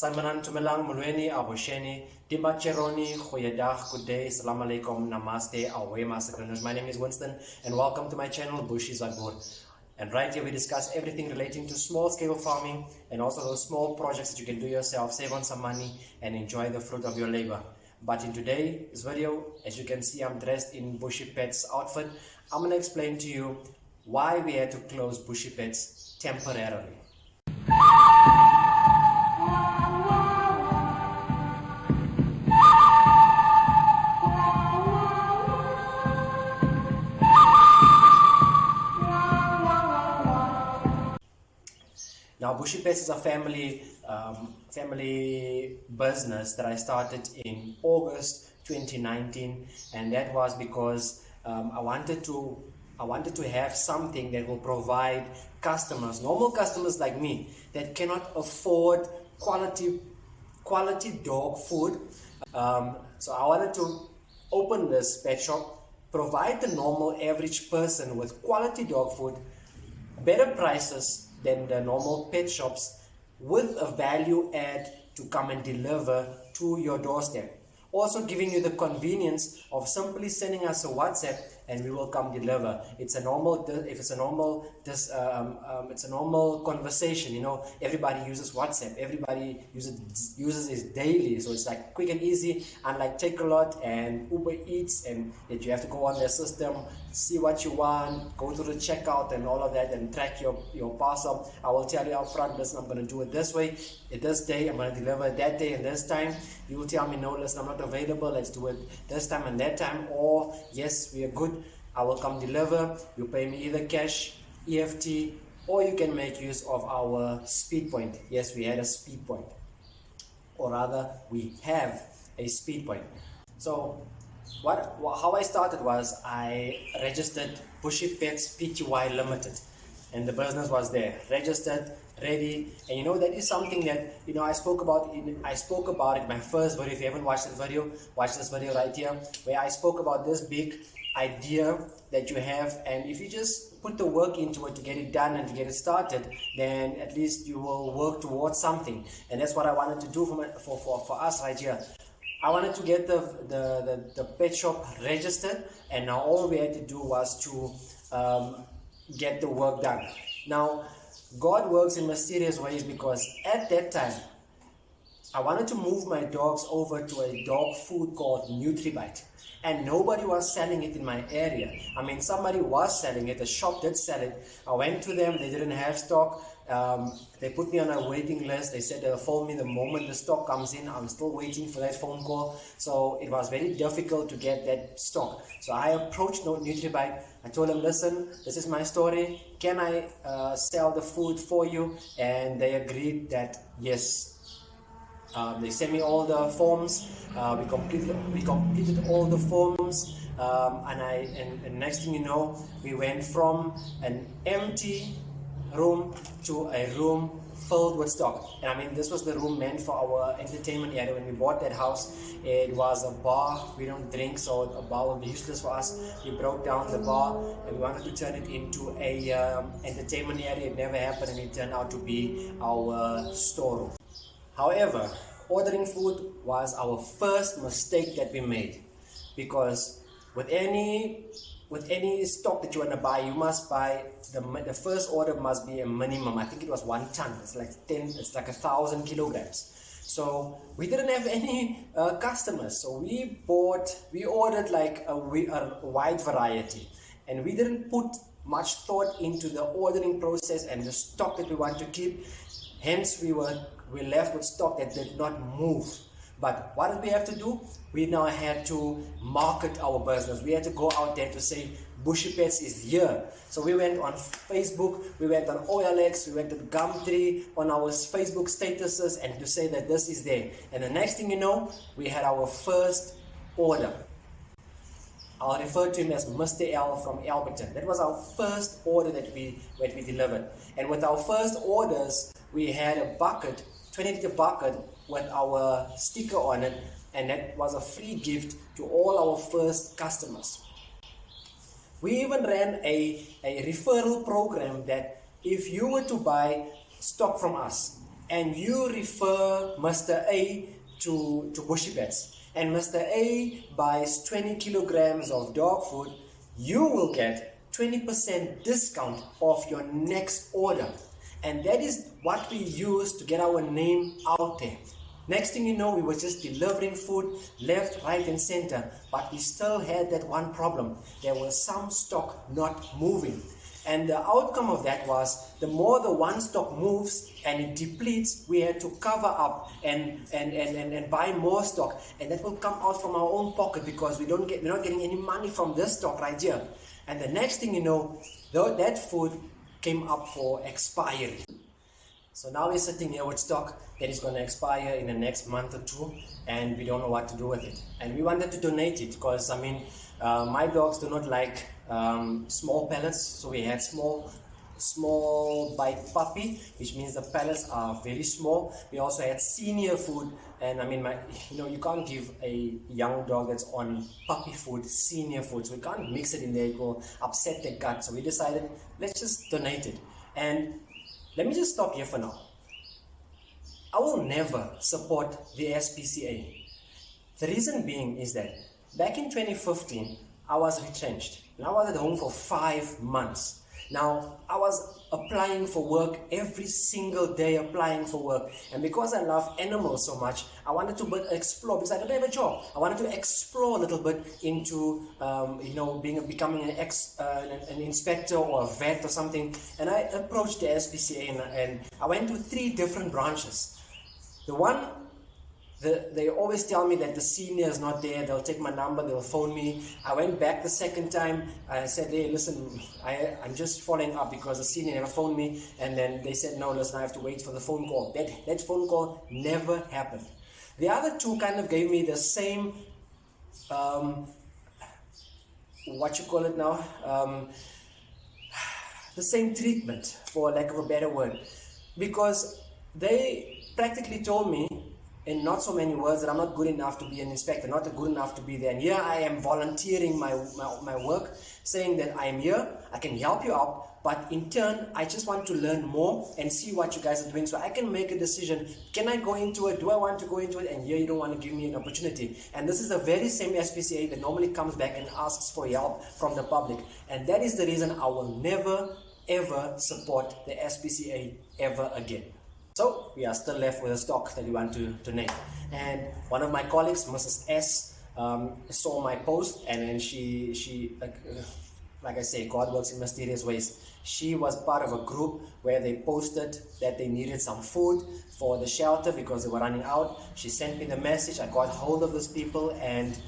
Samanan tumelang mulweni abosheni dibacheroni goeiedag, good day, salam alaikum, namaste, awe massacres. My name is Winston and welcome to my channel Bushie Pets. And right here we discuss everything relating to small scale farming and also those small projects that you can do yourself, save on some money and enjoy the fruit of your labor. But in today's video, as you can see, I'm dressed in Bushie Pets outfit. I'm going to explain to you why we had to close Bushie Pets temporarily. Now, Bushie Pets is a family business that I started in August 2019, and that was because I wanted to have something that will provide customers, normal customers like me, that cannot afford quality dog food. So I wanted to open this pet shop, provide the normal average person with quality dog food, better prices than the normal pet shops, with a value add to come and deliver to your doorstep. Also giving you the convenience of simply sending us a WhatsApp and we will come deliver. It's a normal, it's a normal conversation. You know, everybody uses WhatsApp. Everybody uses it daily. So it's like quick and easy. Unlike Takealot and Uber Eats, and that you have to go on their system, see what you want, go to the checkout and all of that, and track your parcel. I will tell you up front, listen, I'm going to do it this way, at this day, I'm going to deliver that day and this time. You will tell me, no, listen, I'm not available, let's do it this time and that time, or yes, we are good, I will come deliver. You pay me either cash, EFT, or you can make use of our speed point. Yes, we had a speed point, or rather we have a speed point. So how I started was I registered Bushie Pets Pty Limited, and the business was there, registered, ready. And you know, that is something that, you know, I spoke about in my first video. If you haven't watched that video, watch this video right here, where I spoke about this big idea that you have, and if you just put the work into it to get it done and to get it started, then at least you will work towards something. And that's what I wanted to do for us right here. I wanted to get the pet shop registered, and now all we had to do was to get the work done. Now, God works in mysterious ways, because at that time, I wanted to move my dogs over to a dog food called NutriBite, and nobody was selling it in my area. I mean, somebody was selling it, a shop did sell it. I went to them, they didn't have stock. They put me on a waiting list. They said they'll phone me the moment the stock comes in. I'm still waiting for that phone call. So it was very difficult to get that stock. So I approached NutriBite. I told them, listen, this is my story. Can I sell the food for you? And they agreed that yes. They sent me all the forms. We completed all the forms. And next thing you know, we went from an empty room to a room filled with stock. And I mean, this was the room meant for our entertainment area. When we bought that house, it was a bar. We don't drink, so a bar would be useless for us. We broke down the bar and we wanted to turn it into a entertainment area. It never happened, and it turned out to be our storeroom. However, ordering food was our first mistake that we made, because with any stock that you want to buy, you must buy the first order must be a minimum. I think it was 1 ton. It's like 1,000 kilograms. So we didn't have any customers. So we ordered like a wide variety, and we didn't put much thought into the ordering process and the stock that we want to keep. Hence, we left with stock that did not move. But what did we have to do? We now had to market our business. We had to go out there to say, Bushie Pets is here. So we went on Facebook, we went on OLX, we went on Gumtree, on our Facebook statuses, and to say that this is there. And the next thing you know, we had our first order. I'll refer to him as Mr. L from Alberton. That was our first order that we delivered. And with our first orders, we had a bucket, 20-liter bucket with our sticker on it, and that was a free gift to all our first customers. We even ran a referral program that if you were to buy stock from us and you refer Mr. A to Bushie Pets, and Mr. A buys 20 kilograms of dog food, you will get 20% discount off your next order. And that is what we use to get our name out there. Next thing you know, we were just delivering food left, right, and center, but we still had that one problem. There was some stock not moving. And the outcome of that was, the more the one stock moves and it depletes, we had to cover up and buy more stock. And that will come out from our own pocket, because we're not getting any money from this stock right here. And the next thing you know, that food came up for expiry. So now we're sitting here with stock that is going to expire in the next month or two, and we don't know what to do with it. And we wanted to donate it, because my dogs do not like small pellets, so we had small bite puppy, which means the pellets are very small. We also had senior food, and you can't give a young dog that's on puppy food senior food, so we can't mix it in there, it will upset their gut. So we decided, let's just donate it. And let me just stop here for now. I will never support the SPCA. The reason being is that back in 2015, I was retrenched, and I was at home for 5 months. Now, I was applying for work every single day, applying for work. And because I love animals so much, I wanted to explore, because I don't have a job. I wanted to explore a little bit into, becoming an inspector or a vet or something. And I approached the SPCA, and I went to 3 different branches. They always tell me that the senior is not there, they'll take my number, they'll phone me. I went back the second time, I said, hey, listen, I'm just following up because the senior never phoned me. And then they said, no, listen, I have to wait for the phone call. That phone call never happened. The other 2 kind of gave me the same, the same treatment, for lack of a better word. Because they practically told me, in not so many words, that I'm not good enough to be an inspector, not good enough to be there. And here I am volunteering my work, saying that I am here, I can help you out, but in turn, I just want to learn more and see what you guys are doing, so I can make a decision. Can I go into it? Do I want to go into it? And here you don't want to give me an opportunity. And this is the very same SPCA that normally comes back and asks for help from the public. And that is the reason I will never, ever support the SPCA ever again. So we are still left with a stock that we want to donate. And one of my colleagues, Mrs. S, saw my post, and then she like I say, God works in mysterious ways. She was part of a group where they posted that they needed some food for the shelter because they were running out. She sent me the message. I got hold of those people, and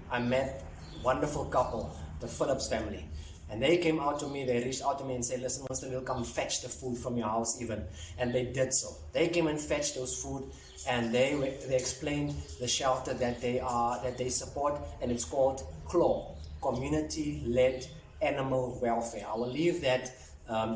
I met a wonderful couple, the Phillips family. And they came out to me, they reached out to me and said, listen, Winston, we'll come fetch the food from your house even. And they did so. They came and fetched those food, and they explained the shelter that they support, and it's called CLAW, Community-Led Animal Welfare. I will leave that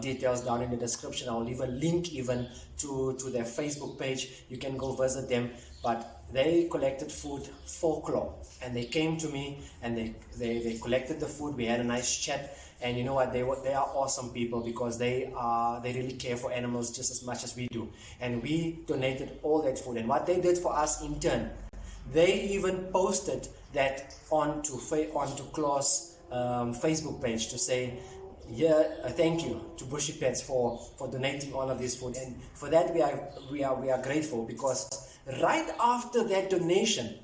details down in the description. I will leave a link even to their Facebook page. You can go visit them. But they collected food for CLAW, and they came to me, and they collected the food. We had a nice chat, and you know what, they are awesome people, because they really care for animals just as much as we do. And we donated all that food, and what they did for us in turn, they even posted that onto CLAW's Facebook page to say, thank you to Bushie Pets for donating all of this food. And for that we are grateful, because right after that donation,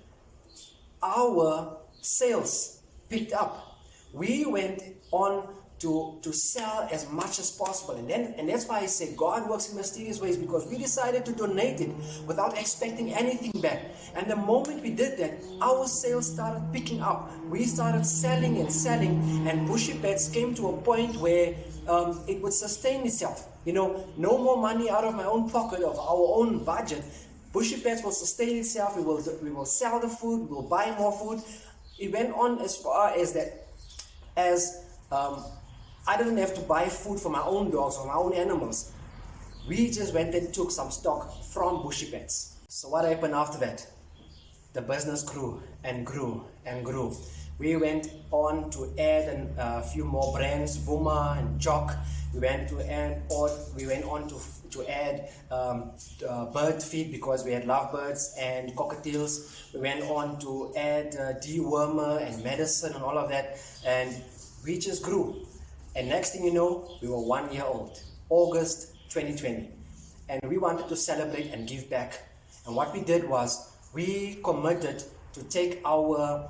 our sales picked up. We went on to sell as much as possible, and that's why I say God works in mysterious ways, because we decided to donate it without expecting anything back. And the moment we did that, our sales started picking up. We started selling, and Bushie Pets came to a point where it would sustain itself. No more money out of my own pocket, of our own budget. Bushie Pets will sustain itself. We will sell the food. We will buy more food. It went on as far as that, I didn't have to buy food for my own dogs or my own animals. We just went and took some stock from Bushie Pets. So what happened after that? The business grew and grew and grew. We went on to add a few more brands, Vuma and Jock, We went to add, or we went on to add bird feed because we had lovebirds and cockatiels. We went on to add dewormer and medicine and all of that, and we just grew. And next thing you know, we were 1 year old, August 2020, and we wanted to celebrate and give back. And what we did was we committed to take our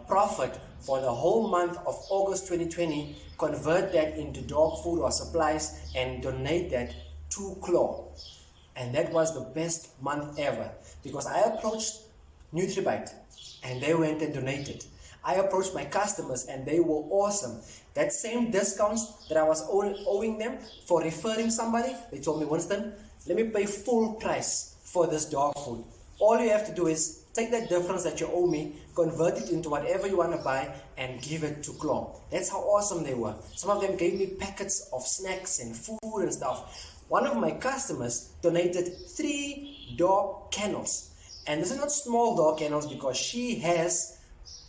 profit for the whole month of August 2020, convert that into dog food or supplies, and donate that to Claw. And that was the best month ever, because I approached NutriBite and they went and donated. I approached my customers and they were awesome. That same discounts that I was owing them for referring somebody, they told me, Winston, let me pay full price for this dog food. All you have to do is take that difference that you owe me, convert it into whatever you want to buy, and give it to Claw. That's how awesome they were. Some of them gave me packets of snacks and food and stuff. One of my customers donated 3 dog kennels. And this is not small dog kennels because she has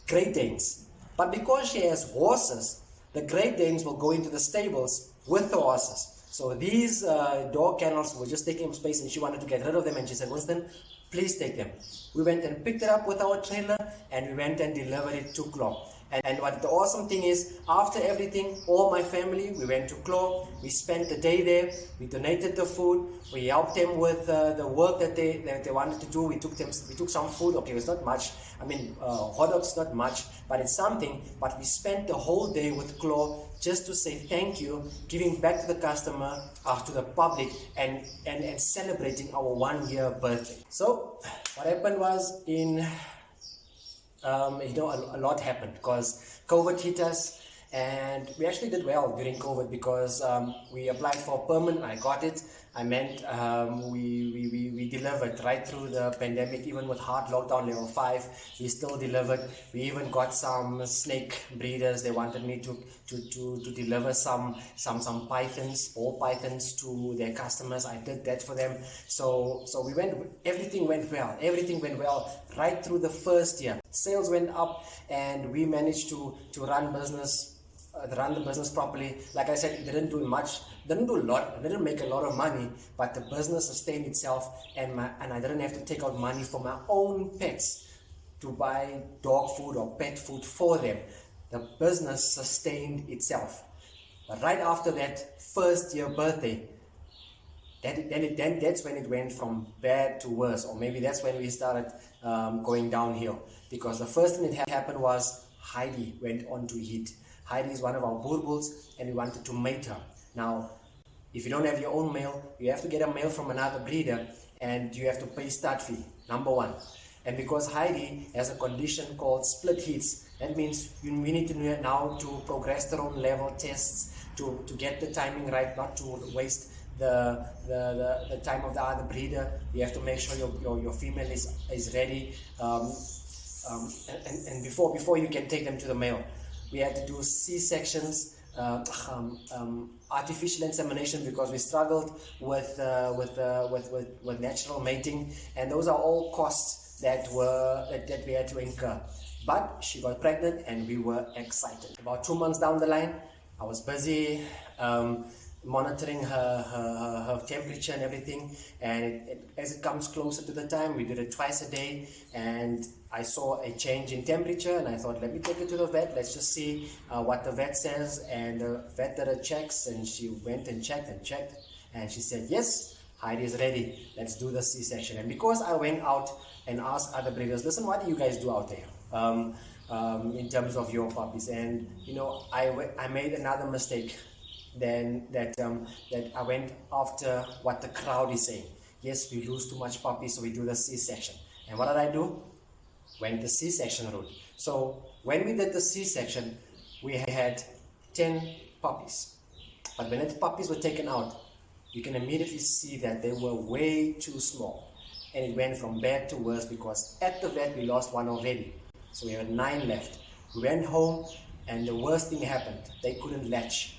Great Danes. But because she has horses, the Great Danes will go into the stables with the horses. So these dog kennels were just taking up space, and she wanted to get rid of them, and she said, Winston, please take them. We went and picked it up with our trailer, and we went and delivered it to Claw. And what the awesome thing is, after everything, all my family, we went to Claw, we spent the day there, we donated the food, we helped them with the work that they wanted to do. We took some food. Okay, it's not much. I mean, hot dogs not much, but it's something. But we spent the whole day with Claw just to say thank you, giving back to the customer, to the public, and celebrating our 1 year birthday. So what happened was a lot happened because COVID hit us, and we actually did well during COVID because we applied for permanent. I got it. I meant we delivered right through the pandemic, even with hard lockdown level 5. We still delivered. We even got some snake breeders. They wanted me to deliver some pythons, ball pythons, to their customers. I did that for them. So everything went well right through the first year. Sales went up, and we managed to run the business properly. Like I said, it didn't do much, didn't do a lot, didn't make a lot of money, but the business sustained itself, and I didn't have to take out money for my own pets to buy dog food or pet food for them. The business sustained itself. But right after that first year birthday, that's when it went from bad to worse, or maybe that's when we started going downhill. Because the first thing that happened was Heidi went on to heat. Heidi is one of our bulls, and we wanted to mate her. Now, if you don't have your own male, you have to get a male from another breeder, and you have to pay start fee, number 1. And because Heidi has a condition called split heats, that means we need to now do progesterone level tests to get the timing right, not to waste the time of the other breeder. You have to make sure your female is ready, and before you can take them to the male. We had to do C-sections, artificial insemination, because we struggled with natural mating, and those are all costs that we had to incur. But she got pregnant, and we were excited. About 2 months down the line, I was busy monitoring her temperature and everything, and as it comes closer to the time, we did it twice a day, and I saw a change in temperature, and I thought, let me take it to the vet, let's just see what the vet says. And the vet did her checks, and she went and checked, and she said, yes, Heidi is ready, let's do the C-section. And because I went out and asked other breeders, listen, what do you guys do out there in terms of your puppies? And I made another mistake then that I went after what the crowd is saying. Yes, we lose too much puppies, so we do the C-section. And what did I do? Went the C-section route. So when we did the C-section, we had 10 puppies. But when the puppies were taken out, you can immediately see that they were way too small. And it went from bad to worse, because at the vet we lost 1 already. So we had 9 left. We went home, and the worst thing happened. They couldn't latch.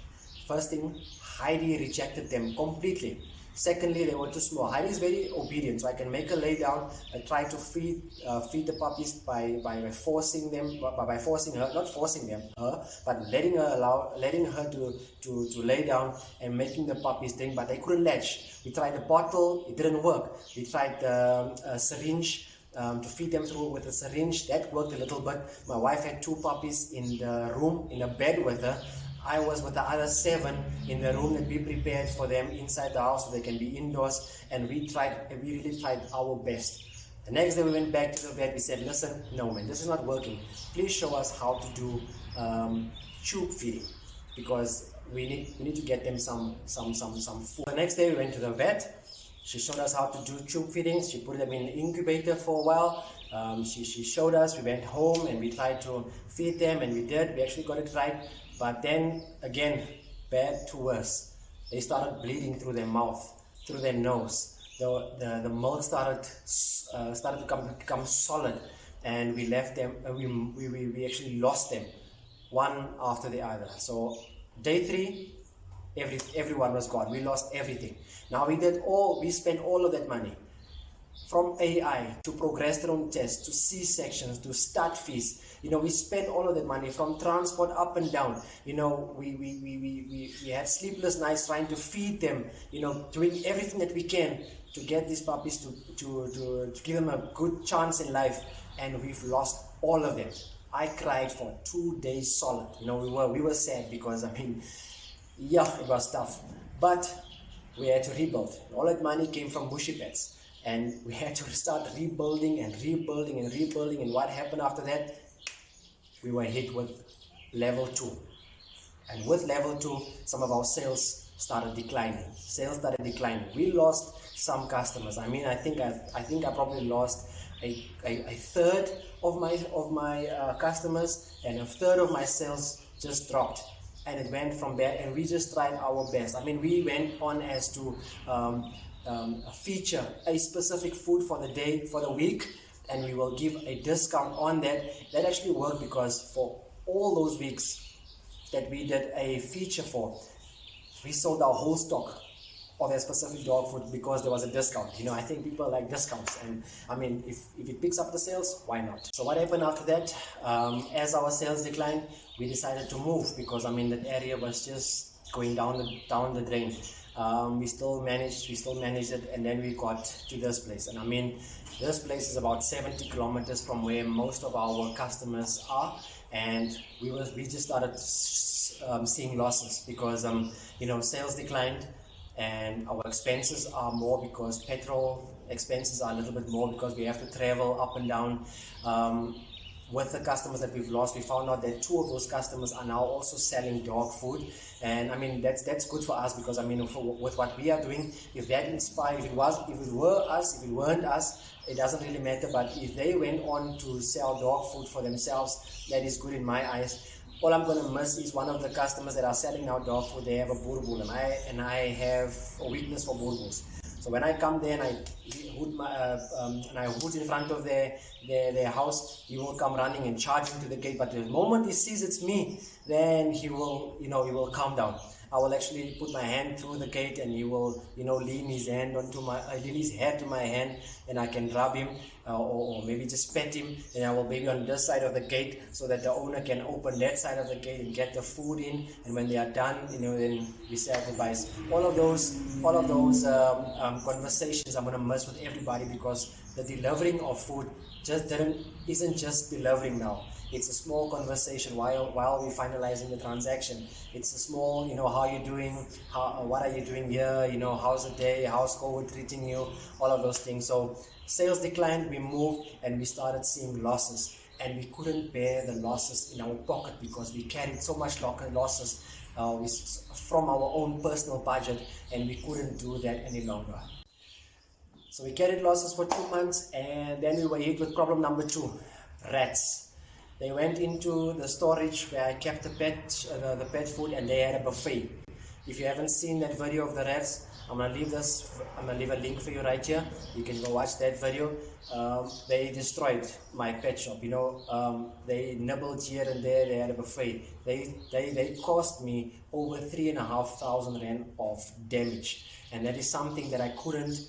First thing, Heidi rejected them completely. Secondly, they were too small. Heidi is very obedient, so I can make her lay down. I try to feed the puppies by forcing them, by forcing her, not forcing them, but letting her to lay down and making the puppies drink. But they couldn't latch. We tried the bottle, it didn't work. We tried the syringe. To feed them through with a syringe, that worked a little bit. My wife had 2 puppies in the room, in a bed with her. I was with the other 7 in the room that we prepared for them inside the house so they can be indoors, and we really tried our best. The next day we went back to the vet. We said, listen, no man, this is not working. Please show us how to do tube feeding, because we need to get them some food. The next day we went to the vet. She showed us how to do tube feedings. She put them in the incubator for a while. She showed us. We went home and we tried to feed them, and we did. We actually got it right. But then again, bad to worse. They started bleeding through their mouth, through their nose. The milk started to become solid, and we left them. We actually lost them, one after the other. So day 3. Everyone was gone. We lost everything. Now we spent all of that money, from AI to progesterone tests to C-sections to stud fees. We spent all of that money, from transport up and down. We had sleepless nights trying to feed them. Doing everything that we can to get these puppies to give them a good chance in life, and we've lost all of them. I cried for 2 days solid. We were sad because yeah, it was tough, but we had to rebuild. All that money came from Bushie Pets, and we had to start rebuilding. And what happened after that? We were hit with level 2, and with level 2, some of our sales started declining. We lost some customers. I think I probably lost a third of my customers, and a third of my sales just dropped. And it went from there, and we just tried our best. We went on as to feature a specific food for the day, for the week, and we will give a discount on that. That actually worked, because for all those weeks that we did a feature for, we sold our whole stock of a specific dog food because there was a discount. I think people like discounts, and if it picks up the sales, why not? So what happened after that? As our sales declined, we decided to move, because that area was just going down the drain. We still managed it, and then we got to this place. And this place is about 70 kilometers from where most of our customers are, and we just started seeing losses, because sales declined, and our expenses are more, because petrol expenses are a little bit more, because we have to travel up and down. With the customers that we've lost, we found out that 2 of those customers are now also selling dog food, and that's good for us, because with what we are doing, if that inspired, if it weren't us, it doesn't really matter. But if they went on to sell dog food for themselves, that is good in my eyes. All I'm going to miss is one of the customers that are selling now dog food. They have a boerboel, and I have a weakness for boerboels. So when I come there and I hood in front of their house, he will come running and charge into the gate. But the moment he sees it's me, then he will calm down. I will actually put my hand through the gate, and he will, lean his head to my hand, and I can rub him, or maybe just pet him, and I will maybe on this side of the gate, so that the owner can open that side of the gate and get the food in. And when they are done, then we say goodbyes. All of those conversations I'm gonna miss with everybody, because the delivering of food isn't just delivering now. It's a small conversation while we're finalizing the transaction. It's a small, how are you doing? What are you doing here? How's the day? How's COVID treating you? All of those things. So sales declined, we moved, and we started seeing losses. And we couldn't bear the losses in our pocket, because we carried so much losses from our own personal budget, and we couldn't do that any longer. So we carried losses for 2 months, and then we were hit with problem number 2, rats. They went into the storage where I kept the pet food, and they had a buffet. If you haven't seen that video of the rats, I'm gonna leave a link for you right here. You can go watch that video. They destroyed my pet shop. They nibbled here and there. They had a buffet. They cost me over 3,500 rand of damage. and that is something that I couldn't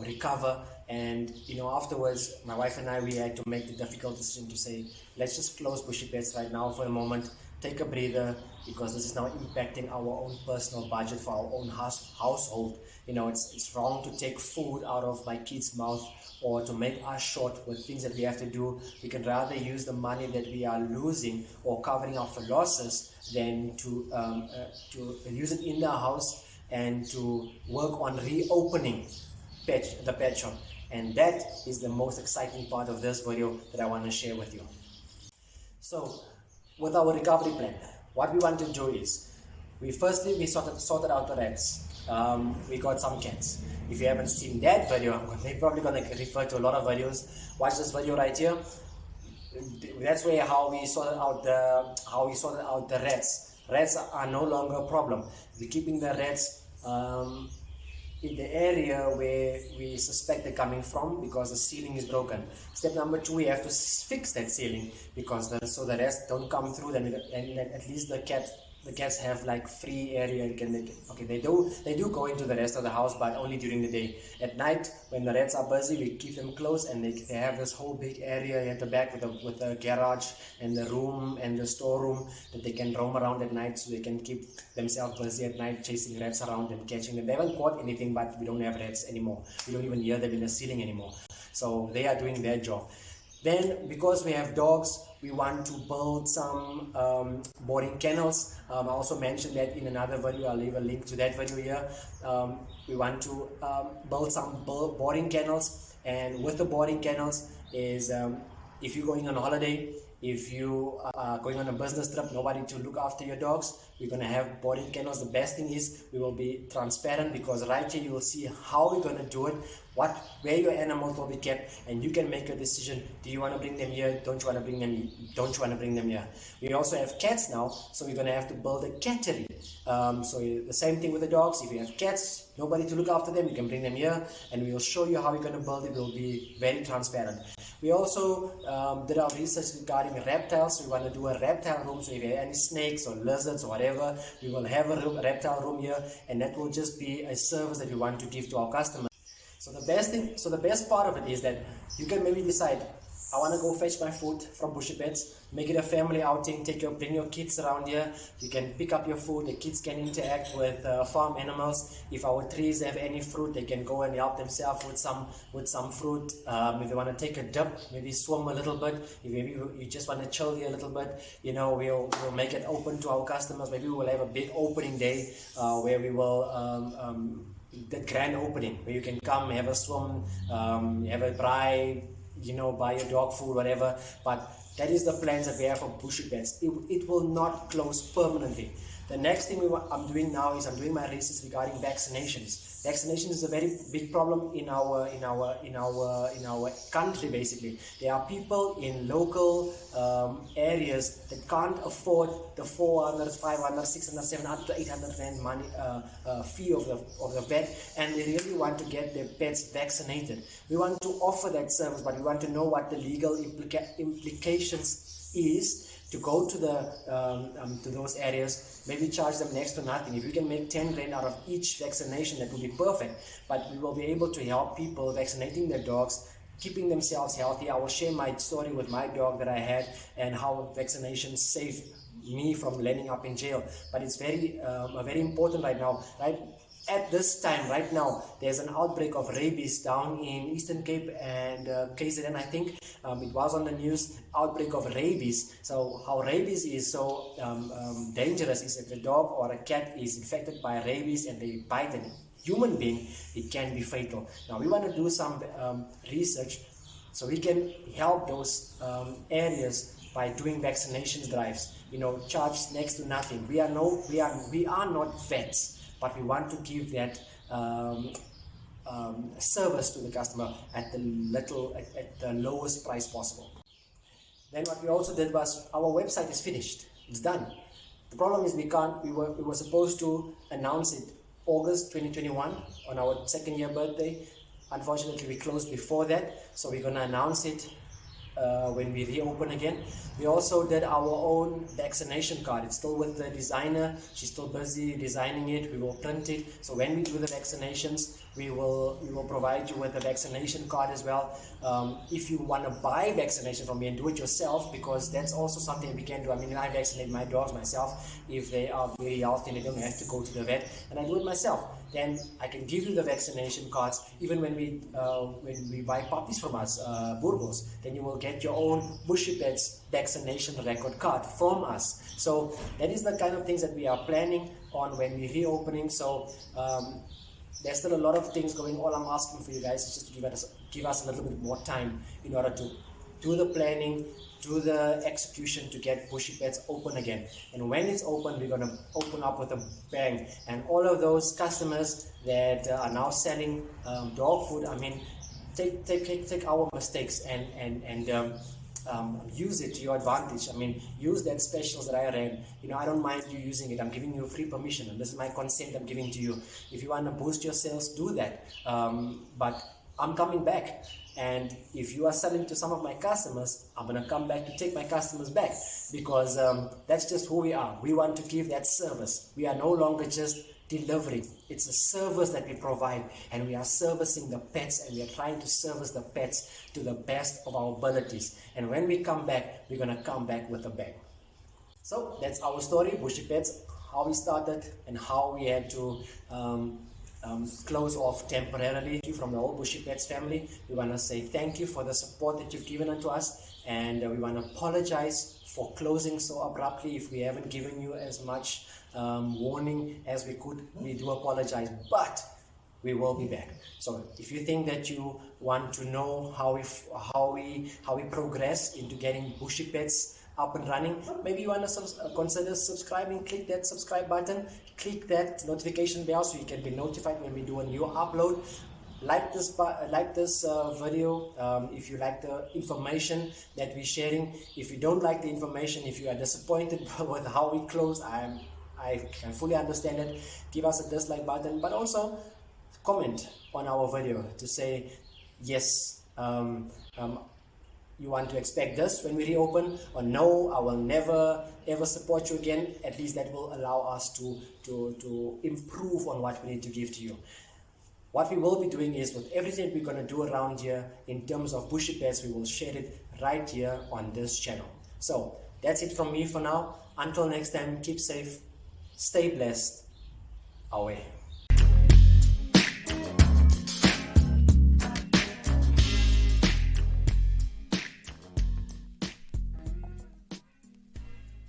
recover. And afterwards, my wife and I, we had to make the difficult decision to say, let's just close Bushie Pets right now for a moment, take a breather, because this is now impacting our own personal budget for our own household. It's wrong to take food out of my kids' mouth or to make us short with things that we have to do. We can rather use the money that we are losing or covering up for losses than to use it in the house and to work on reopening the pet shop. And that is the most exciting part of this video that I want to share with you. So with our recovery plan, what we want to do is, we sorted out the rats. We got some cats. If you haven't seen that video, they're probably going to refer to a lot of videos. Watch this video right here. That's where how we sorted out the rats. Rats are no longer a problem. We're keeping the rats in the area where we suspect they're coming from, because the ceiling is broken. Step number 2, we have to fix that ceiling, because so the rats don't come through. And at least the cats have like free area. They do go into the rest of the house, but only during the day. At night, when the rats are busy, we keep them closed, and they have this whole big area at the back with the garage and the room and the storeroom that they can roam around at night, so they can keep themselves busy at night, chasing rats around and catching them. They haven't caught anything, but we don't have rats anymore. We don't even hear them in the ceiling anymore. So they are doing their job. Then, because we have dogs, we want to build some boarding kennels. I also mentioned that in another video. I'll leave a link to that video here. We want to build some boarding kennels, and with the boarding kennels is if you're going on holiday, if you are going on a business trip, nobody to look after your dogs, we're going to have boarding kennels. The best thing is we will be transparent, because right here you will see how we're going to do it, where your animals will be kept, and you can make a decision. Do you want to bring them here? Don't you want to bring them? Don't you want to bring them here? We also have cats now, so we're going to have to build a cattery. So the same thing with the dogs. If you have cats, nobody to look after them, you can bring them here, and we will show you how we're going to build it. We'll be very transparent. We also did our research regarding reptiles. We want to do a reptile room, so if you have any snakes or lizards or whatever, we will have a reptile room here, and that will just be a service that we want to give to our customers. So the best part of it is that you can maybe decide, I want to go fetch my food from Bushie Pets, make it a family outing, bring your kids around here. You can pick up your food, the kids can interact with farm animals. If our trees have any fruit, they can go and help themselves with some fruit. If they want to take a dip, maybe swim a little bit. If maybe you just want to chill here a little bit, we'll make it open to our customers. Maybe we'll have a big opening day where we will the grand opening, where you can come, have a swim, have a braai, buy your dog food, whatever. But that is the plans that we have for Bushie Pets. It will not close permanently. The next thing I'm doing now is I'm doing my research regarding vaccinations. Vaccination is a very big problem in our country. Basically, there are people in local areas that can't afford the 400, 500, 600, 700, up to 800 rand money fee of the vet, and they really want to get their pets vaccinated. We want to offer that service, but we want to know what the legal implications is to go to those areas. Maybe charge them next to nothing. If we can make 10 rand out of each vaccination, that would be perfect. But we will be able to help people vaccinating their dogs, keeping themselves healthy. I will share my story with my dog that I had and how vaccination saved me from landing up in jail. But it's very important right now. At this time, right now, there's an outbreak of rabies down in Eastern Cape and KZN, I think. It was on the news, outbreak of rabies. So how rabies is so dangerous is if a dog or a cat is infected by rabies and they bite a human being, it can be fatal. Now we want to do some research so we can help those areas by doing vaccinations drives. Charge next to nothing. We are not vets, but we want to give that service to the customer at the lowest price possible. Then what we also did was, our website is finished. It's done. The problem is we were supposed to announce it August 2021 on our second year birthday. Unfortunately, we closed before that, so we're going to announce it when we reopen again. We also did our own vaccination card. It's still with the designer. She's still busy designing it. We will print it. So when we do the vaccinations, we will provide you with a vaccination card as well. If you want to buy vaccination from me and do it yourself, because that's also something we can do. I mean, I vaccinate my dogs myself. If they are very healthy and they don't have to go to the vet, and I do it myself, then I can give you the vaccination cards. Even when we buy puppies from us, Burgos, then you will get your own Bushie Pets vaccination record card from us. So that is the kind of things that we are planning on when we're reopening. So there's still a lot of things going. All I'm asking for you guys is just to give us a little bit more time in order to do the planning, do the execution to get Bushie Pets open again. And when it's open, we're going to open up with a bang. And all of those customers that are now selling dog food, I mean, take our mistakes and use it to your advantage. I mean, use that specials that I ran. You know, I don't mind you using it. I'm giving you free permission, and this is my consent I'm giving to you. If you want to boost your sales, do that. But I'm coming back. And if you are selling to some of my customers, I'm going to come back to take my customers back, because that's just who we are. We want to give that service. We are no longer just delivering. It's a service that we provide, and we are servicing the pets, and we are trying to service the pets to the best of our abilities. And when we come back, we're going to come back with a bang. So that's our story, Bushie Pets, how we started and how we had to close off temporarily from the whole Bushie Pets family. We want to say thank you for the support that you've given unto us, and we want to apologize for closing so abruptly. If we haven't given you as much warning as we could, we do apologize, but we will be back. So if you think that you want to know how we progress into getting Bushie Pets up and running, maybe you want to consider subscribing. Click that subscribe button, click that notification bell so you can be notified when we do a new upload. Like this video if you like the information that we're sharing. If you don't like the information, if you are disappointed with how we close, I can fully understand it. Give us a dislike button, but also comment on our video to say yes, you want to expect this when we reopen, or no, I will never ever support you again. At least that will allow us to improve on what we need to give to you. What we will be doing is, with everything we're going to do around here in terms of Bushie Pets, we will share it right here on this channel. So that's it from me for now. Until next time, keep safe, stay blessed, away.